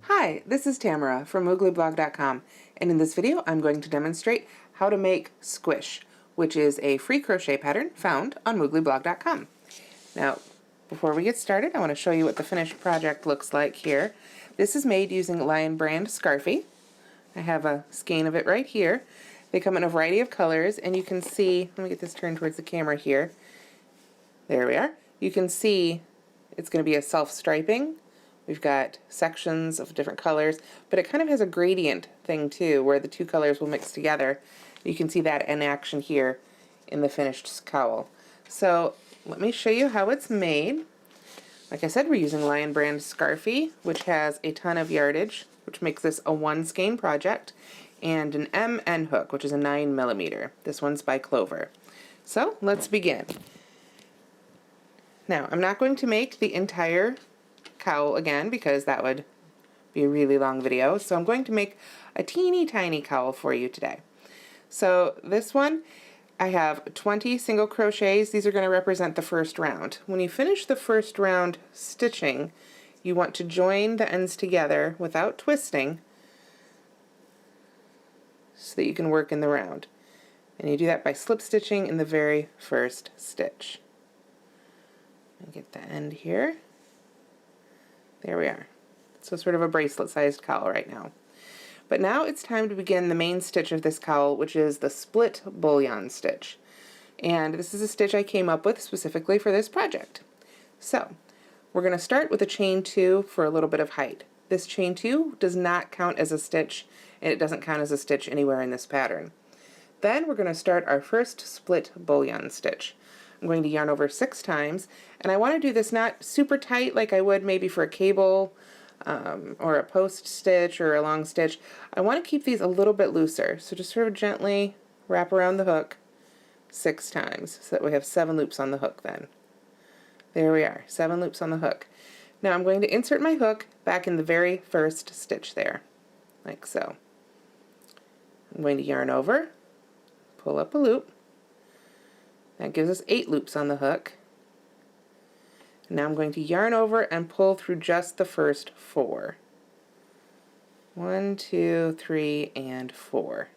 Hi, this is Tamara from mooglyblog.com, and in this video I'm going to demonstrate how to make Squish, which is a free crochet pattern found on mooglyblog.com. Now, before we get started, I want to show you what the finished project looks like here. This is made using Lion brand Scarfie. I have a skein of it right here. They come in a variety of colors, and you can see, let me get this turned towards the camera here. There we are. You can see it's going to be a self-striping. We've got sections of different colors, but it kind of has a gradient thing too, where the two colors will mix together. You can see that in action here in the finished cowl. So let me show you how it's made. Like I said, we're using Lion brand Scarfie, which has a ton of yardage, which makes this a 1 skein project, and an MN hook, which is a 9mm. This one's by Clover. So let's begin. Now, I'm not going to make the entire cowl again because that would be a really long video, so I'm going to make a teeny tiny cowl for you today. So this one, I have 20 single crochets. These are going to represent the first round. When you finish the first round stitching, you want to join the ends together without twisting so that you can work in the round. And you do that by slip stitching in the very first stitch. And get the end here. There we are. So sort of a bracelet-sized cowl right now. But now it's time to begin the main stitch of this cowl, which is the split bullion stitch. And this is a stitch I came up with specifically for this project. So we're going to start with a chain 2 for a little bit of height. This chain 2 does not count as a stitch, and it doesn't count as a stitch anywhere in this pattern. Then we're going to start our first split bullion stitch. I'm going to yarn over 6 times, and I want to do this not super tight like I would maybe for a cable or a post stitch or a long stitch. I want to keep these a little bit looser, so just sort of gently wrap around the hook 6 times so that we have 7 loops on the hook then. There we are, 7 loops on the hook. Now I'm going to insert my hook back in the very first stitch there, like so. I'm going to yarn over, pull up a loop. That gives us 8 loops on the hook. Now I'm going to yarn over and pull through just the first 4. 1, 2, 3, and 4.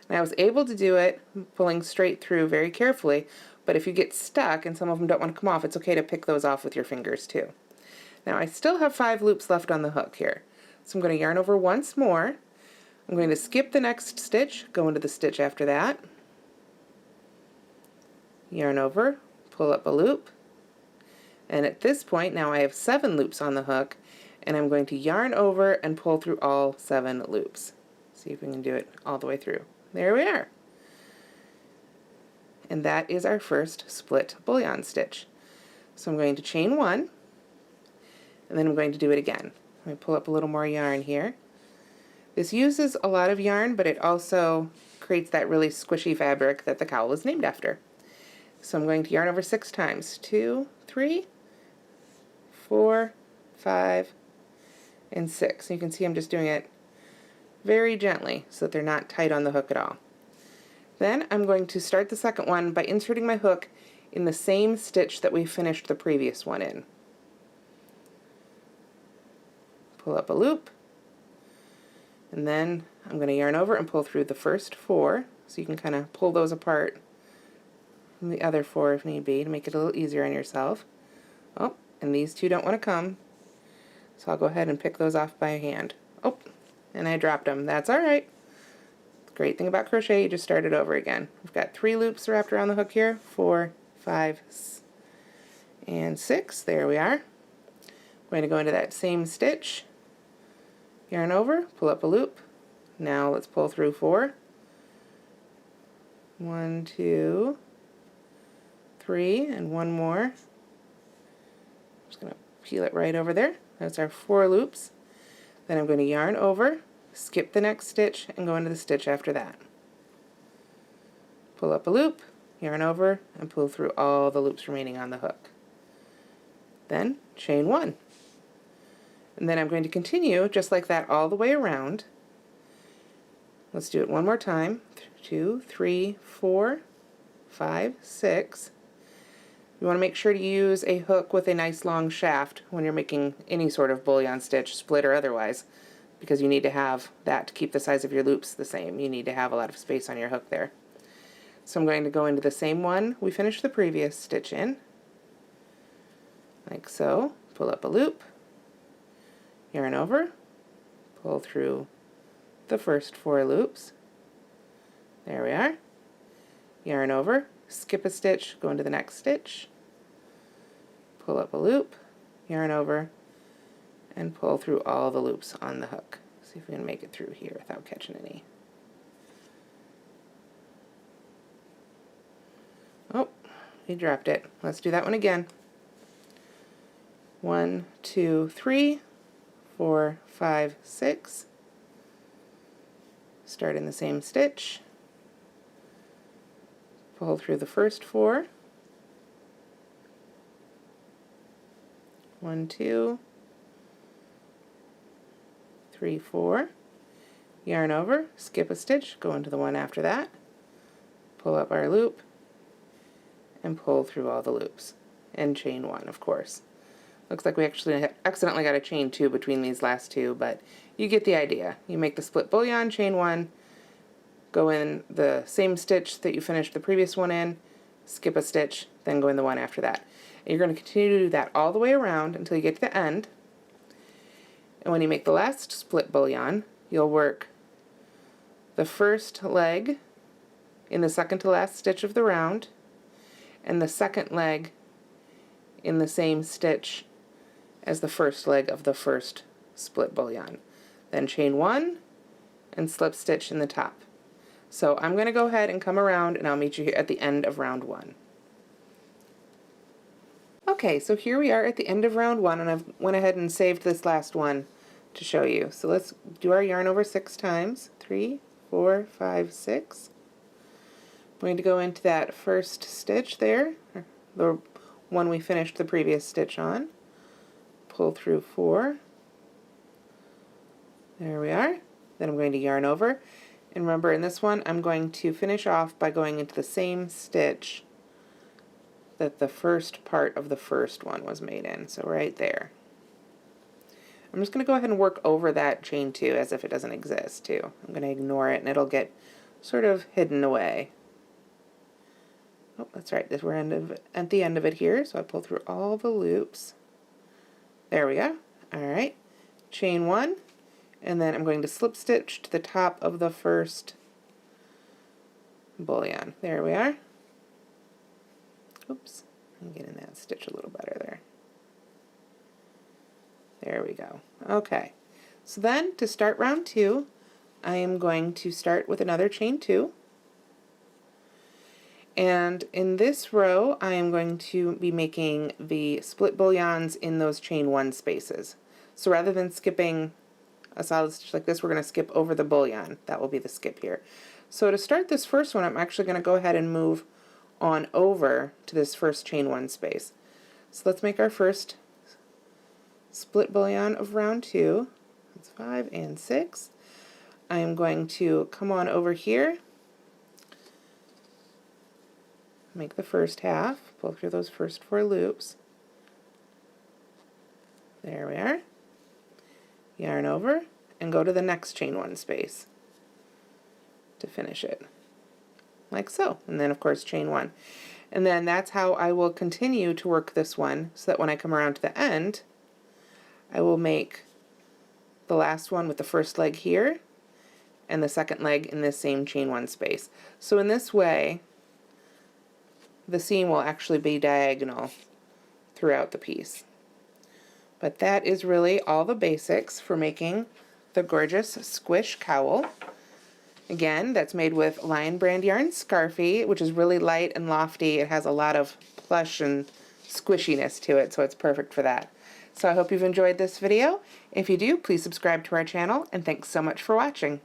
And I was able to do it pulling straight through very carefully, but if you get stuck and some of them don't want to come off, it's okay to pick those off with your fingers too. Now I still have 5 loops left on the hook here. So I'm going to yarn over once more. I'm going to skip the next stitch, go into the stitch after that. Yarn over, pull up a loop, and at this point now I have 7 loops on the hook, and I'm going to yarn over and pull through all 7 loops. See if we can do it all the way through. There we are. And that is our first split bullion stitch. So I'm going to chain 1, and then I'm going to do it again. Let me pull up a little more yarn here. This uses a lot of yarn, but it also creates that really squishy fabric that the cowl is named after. So I'm going to yarn over 6 times. 2, 3, 4, 5, and 6. You can see I'm just doing it very gently so that they're not tight on the hook at all. Then I'm going to start the second one by inserting my hook in the same stitch that we finished the previous one in. Pull up a loop, and then I'm going to yarn over and pull through the first 4, so you can kind of pull those apart from the other 4 if need be to make it a little easier on yourself. Oh, and these 2 don't want to come, so I'll go ahead and pick those off by hand. Oh, and I dropped them. That's alright. The great thing about crochet, you just start it over again. We've got 3 loops wrapped around the hook here. 4, 5, and 6. There we are. I'm going to go into that same stitch, yarn over, pull up a loop. Now let's pull through 4. 1, 2, 3, and 1 more. I'm just going to peel it right over there. That's our 4 loops. Then I'm going to yarn over, skip the next stitch, and go into the stitch after that. Pull up a loop, yarn over, and pull through all the loops remaining on the hook. Then chain 1. And then I'm going to continue just like that all the way around. Let's do it one more time. 2, 3, 4, 5, 6. You want to make sure to use a hook with a nice long shaft when you're making any sort of bullion stitch, split or otherwise, because you need to have that to keep the size of your loops the same. You need to have a lot of space on your hook there. So I'm going to go into the same one we finished the previous stitch in, like so. Pull up a loop, yarn over, pull through the first 4 loops. There we are. Yarn over, skip a stitch, go into the next stitch, pull up a loop, yarn over, and pull through all the loops on the hook. See if we can make it through here without catching any. Oh, we dropped it. Let's do that one again. 1, 2, 3, 4, 5, 6. Start in the same stitch. Pull through the first 4. 1, 2, 3, 4. Yarn over, skip a stitch, go into the one after that, pull up our loop, and pull through all the loops. And chain 1, of course. Looks like we actually accidentally got a chain 2 between these last 2, but you get the idea. You make the split bullion, chain 1, go in the same stitch that you finished the previous one in, skip a stitch, then go in the one after that. And you're going to continue to do that all the way around until you get to the end. And when you make the last split bullion, you'll work the first leg in the second to last stitch of the round, and the second leg in the same stitch as the first leg of the first split bullion. Then chain 1 and slip stitch in the top. So I'm going to go ahead and come around, and I'll meet you here at the end of round 1. Okay, so here we are at the end of round 1, and I've went ahead and saved this last one to show you. So let's do our yarn over 6 times. 3, 4, 5, 6. I'm going to go into that first stitch there, the one we finished the previous stitch on. Pull through 4. There we are. Then I'm going to yarn over. And remember, in this one, I'm going to finish off by going into the same stitch that the first part of the first one was made in. So right there. I'm just going to go ahead and work over that chain 2 as if it doesn't exist too. I'm going to ignore it and it'll get sort of hidden away. Oh, that's right. We're at the end of it here. So I pull through all the loops. There we go. All right. Chain 1. And then I'm going to slip stitch to the top of the first bullion. There we are. Oops, I'm getting that stitch a little better there. There we go. Okay, so then to start round 2, I am going to start with another chain 2. And in this row, I am going to be making the split bullions in those chain 1 spaces. So rather than skipping a solid stitch like this, we're going to skip over the bullion. That will be the skip here. So to start this first one, I'm actually going to go ahead and move on over to this first chain 1 space. So let's make our first split bullion of round 2. That's 5 and 6. I am going to come on over here, make the first half, pull through those first 4 loops. There we are. Yarn over and go to the next chain 1 space to finish it, like so. And then of course chain 1. And then that's how I will continue to work this one, so that when I come around to the end, I will make the last one with the first leg here and the second leg in this same chain 1 space. So in this way, the seam will actually be diagonal throughout the piece. But that is really all the basics for making the gorgeous Squish cowl. Again, that's made with Lion brand yarn Scarfy, which is really light and lofty. It has a lot of plush and squishiness to it, so it's perfect for that. So I hope you've enjoyed this video. If you do, please subscribe to our channel, and thanks so much for watching.